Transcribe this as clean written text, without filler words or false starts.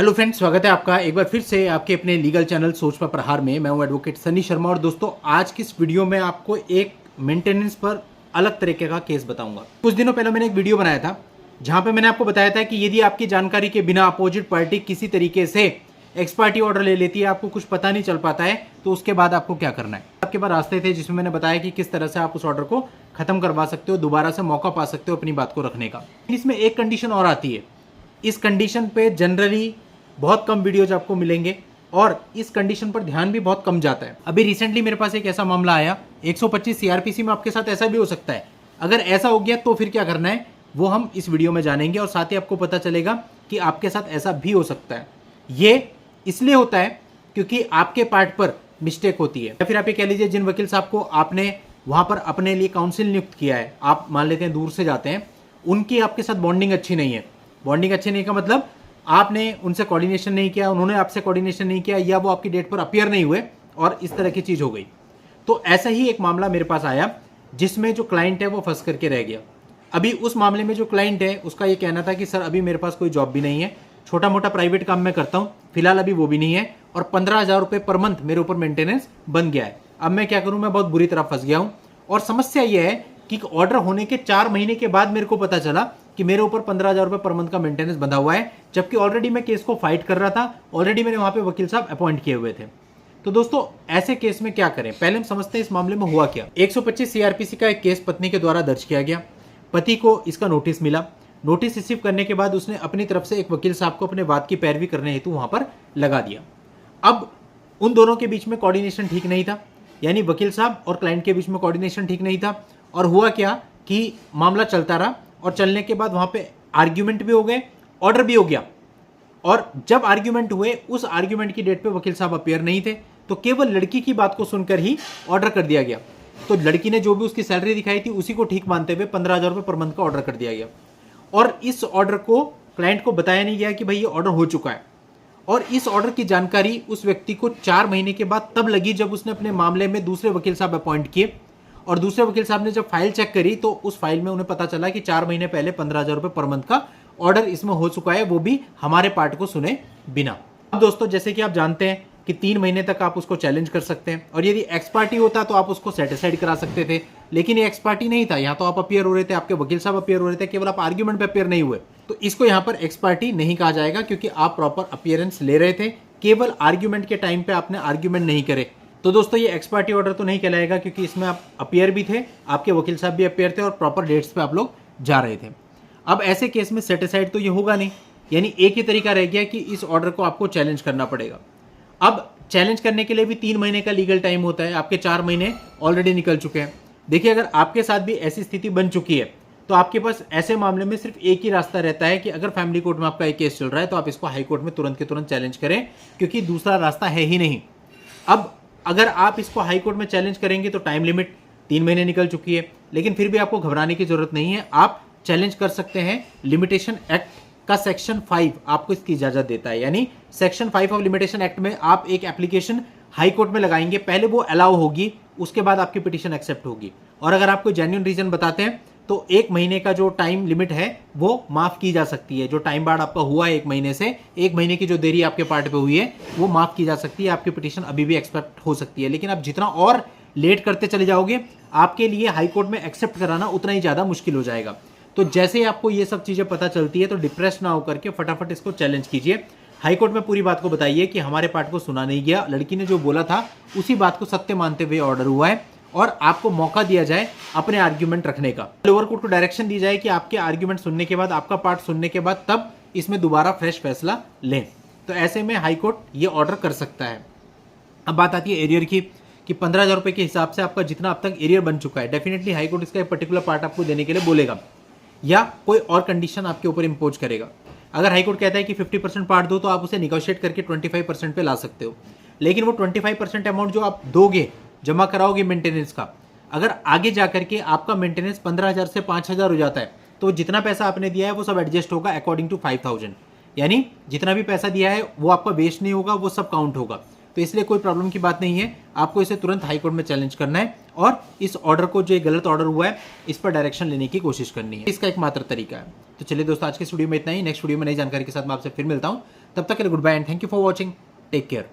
Hello friends, स्वागत है आपका एक बार फिर से आपके अपने लीगल चैनल सोच पर प्रहार में। मैं हूं एडवोकेट सनी शर्मा और दोस्तों आज की इस वीडियो में आपको एक मेंटेनेंस पर अलग तरीके का केस बताऊंगा। कुछ दिनों पहले मैंने एक वीडियो बनाया था जहां पे मैंने आपको बताया था कि यदि आपकी जानकारी के बिना अपोजिट पार्टी किसी तरीके से एक्स पार्टी ऑर्डर ले लेती है, आपको कुछ पता नहीं चल पाता है, तो उसके बाद आपको क्या करना है। आपके पास रास्ते थे जिसमें मैंने बताया कि किस तरह से आप उस ऑर्डर को खत्म करवा सकते हो, दोबारा से मौका पा सकते हो अपनी बात को रखने का। इसमें एक कंडीशन और आती है। इस कंडीशन पे जनरली बहुत कम वीडियोज आपको मिलेंगे और इस कंडीशन पर ध्यान भी बहुत कम जाता है। अभी रिसेंटली मेरे पास एक ऐसा मामला आया 125 सीआरपीसी में, आपके साथ ऐसा भी हो सकता है। अगर ऐसा हो गया तो फिर क्या करना है वो हम इस वीडियो में जानेंगे और साथ ही आपको पता चलेगा कि आपके साथ ऐसा भी हो सकता है। ये इसलिए होता है क्योंकि आपके पार्ट पर मिस्टेक होती है, या फिर आप ये कह लीजिए जिन वकील साहब को आपने वहां पर अपने लिए काउंसिल नियुक्त किया है, आप मान लेते हैं दूर से जाते हैं, उनकी आपके साथ बॉन्डिंग अच्छी नहीं है। बॉन्डिंग अच्छी नहीं का मतलब आपने उनसे कोऑर्डिनेशन नहीं किया, उन्होंने आपसे कोऑर्डिनेशन नहीं किया, या वो आपकी डेट पर अपीयर नहीं हुए और इस तरह की चीज हो गई। तो ऐसा ही एक मामला मेरे पास आया जिसमें जो क्लाइंट है वो फंस करके रह गया। अभी उस मामले में जो क्लाइंट है उसका ये कहना था कि सर अभी मेरे पास कोई जॉब भी नहीं है, छोटा मोटा प्राइवेट काम मैं करता हूँ, फिलहाल अभी वो भी नहीं है, और 15,000 रुपये पर मंथ मेरे ऊपर मेंटेनेंस बन गया है। अब मैं क्या करूँ, मैं बहुत बुरी तरह फंस गया हूँ। और समस्या यह है कि ऑर्डर होने के 4 महीने के बाद मेरे को पता चला कि मेरे ऊपर 15,000 रुपये पर मंथ का मेंटेनेंस बंधा हुआ है, जबकि ऑलरेडी मैं केस को फाइट कर रहा था, ऑलरेडी मैंने वहां पे वकील साहब अपॉइंट किए हुए थे। तो दोस्तों ऐसे केस में क्या करें, पहले हम समझते हैं इस मामले में हुआ क्या। 125 सीआरपीसी का एक केस पत्नी के द्वारा दर्ज किया गया। पति को इसका नोटिस मिला। नोटिस रिसीव करने के बाद उसने अपनी तरफ से एक वकील साहब को अपने बात की पैरवी करने हेतु वहां पर लगा दिया। अब उन दोनों के बीच में कोऑर्डिनेशन ठीक नहीं था, यानी वकील साहब और क्लाइंट के बीच में कोऑर्डिनेशन ठीक नहीं था। और हुआ क्या कि मामला चलता रहा और चलने के बाद वहां पे आर्ग्यूमेंट भी हो गए, ऑर्डर भी हो गया। और जब आर्ग्यूमेंट हुए उस आर्ग्यूमेंट की डेट पे वकील साहब अपीयर नहीं थे, तो केवल लड़की की बात को सुनकर ही ऑर्डर कर दिया गया। तो लड़की ने जो भी उसकी सैलरी दिखाई थी उसी को ठीक मानते हुए 15,000 रुपये पर मंथ का ऑर्डर कर दिया गया। और इस ऑर्डर को क्लाइंट को बताया नहीं गया कि भाई ये ऑर्डर हो चुका है। और इस ऑर्डर की जानकारी उस व्यक्ति को 4 महीने के बाद तब लगी जब उसने अपने मामले में दूसरे वकील साहब अपॉइंट किए, और दूसरे वकील साहब ने जब फाइल चेक करी तो उस फाइल में उन्हें पता चला कि 4 महीने पहले 15,000 रुपये पर मंथ का ऑर्डर इसमें हो चुका है, वो भी हमारे पार्ट को सुने बिना। अब दोस्तों जैसे कि आप जानते हैं कि 3 महीने तक आप उसको चैलेंज कर सकते हैं, और यदि एक्स पार्टी होता तो आप उसको सेटिस्फाइड करा सकते थे, लेकिन ये एक्स पार्टी नहीं था। यहाँ तो आप अपीयर हो रहे थे, आपके वकील साहब अपीयर हो रहे थे, केवल आप आर्ग्यूमेंट पे अपीयर नहीं हुए, तो इसको यहाँ पर एक्स पार्टी नहीं कहा जाएगा, क्योंकि आप प्रॉपर अपीयरेंस ले रहे थे, केवल आर्ग्यूमेंट के टाइम पे आपने आर्ग्यूमेंट नहीं करे। तो दोस्तों ये एक्स पार्टी ऑर्डर तो नहीं कहलाएगा, क्योंकि इसमें आप अपीयर भी थे, आपके वकील साहब भी अपीयर थे और प्रॉपर डेट्स पे आप लोग जा रहे थे। अब ऐसे केस में सेटिस्फाइड तो ये होगा नहीं, यानी एक ही तरीका रह गया कि इस ऑर्डर को आपको चैलेंज करना पड़ेगा। अब चैलेंज करने के लिए भी 3 महीने का लीगल टाइम होता है, आपके 4 महीने ऑलरेडी निकल चुके हैं। देखिए अगर आपके साथ भी ऐसी स्थिति बन चुकी है तो आपके पास ऐसे मामले में सिर्फ एक ही रास्ता रहता है कि अगर फैमिली कोर्ट में आपका एक केस चल रहा है तो आप इसको हाई कोर्ट में तुरंत के तुरंत चैलेंज करें, क्योंकि दूसरा रास्ता है ही नहीं। अब अगर आप इसको हाई कोर्ट में चैलेंज करेंगे तो टाइम लिमिट 3 महीने निकल चुकी है, लेकिन फिर भी आपको घबराने की जरूरत नहीं है। आप चैलेंज कर सकते हैं, लिमिटेशन एक्ट का सेक्शन 5 आपको इसकी इजाजत देता है, यानी सेक्शन 5 ऑफ लिमिटेशन एक्ट में आप एक एप्लीकेशन हाई कोर्ट में लगाएंगे, पहले वो अलाउ होगी, उसके बाद आपकी पिटीशन एक्सेप्ट होगी। और अगर आप कोई जेन्युइन रीजन बताते हैं तो 1 महीने का जो टाइम लिमिट है वो माफ की जा सकती है। जो टाइम बार्ड आपका हुआ है 1 महीने से, 1 महीने की जो देरी आपके पार्ट पे हुई है वो माफ की जा सकती है, आपकी पिटीशन अभी भी एक्सेप्ट हो सकती है। लेकिन आप जितना और लेट करते चले जाओगे आपके लिए हाई कोर्ट में एक्सेप्ट कराना उतना ही ज्यादा मुश्किल हो जाएगा। तो जैसे ही आपको ये सब चीजें पता चलती है तो डिप्रेस ना होकर के फटाफट इसको चैलेंज कीजिए। हाई कोर्ट में पूरी बात को बताइए कि हमारे पार्ट को सुना नहीं गया, लड़की ने जो बोला था उसी बात को सत्य मानते हुए ऑर्डर हुआ है, और आपको मौका दिया जाए अपने आर्ग्यूमेंट रखने का। लोअर कोर्ट को डायरेक्शन दी जाए कि आपके आर्ग्यूमेंट सुनने के बाद, आपका पार्ट सुनने के बाद तब इसमें दोबारा फ्रेश फैसला लें। तो ऐसे में हाई कोर्ट ये ऑर्डर कर सकता है। अब बात आती है एरियर की कि 15,000 रुपये के हिसाब से आपका जितना अब तक एरियर बन चुका है, डेफिनेटली हाई कोर्ट इसका एक पर्टिकुलर पार्ट आपको देने के लिए बोलेगा, या कोई और कंडीशन आपके ऊपर इंपोज करेगा। अगर हाई कोर्ट कहता है कि 50% पार्ट दो तो आप उसे निगोशिएट करके 25% पे ला सकते हो, लेकिन वो 25% अमाउंट जो आप दोगे, जमा कराओगे मेंटेनेंस का, अगर आगे जाकर के आपका मेंटेनेंस 15,000 से 5,000 हो जाता है तो जितना पैसा आपने दिया है वो सब एडजस्ट होगा अकॉर्डिंग टू 5,000, यानी जितना भी पैसा दिया है वो आपका वेस्ट नहीं होगा, वो सब काउंट होगा। तो इसलिए कोई प्रॉब्लम की बात नहीं है, आपको इसे तुरंत हाई कोर्ट में चैलेंज करना है और इस ऑर्डर को, जो गलत ऑर्डर हुआ है, इस पर डायरेक्शन लेने की कोशिश करनी है। इसका एक मात्र तरीका है। तो चलिए दोस्तों, आज के इस वीडियो में इतना ही। नेक्स्ट वीडियो में नई जानकारी के साथ मैं आपसे फिर मिलता हूँ। तब तक के लिए goodbye and thank you for watching, take care.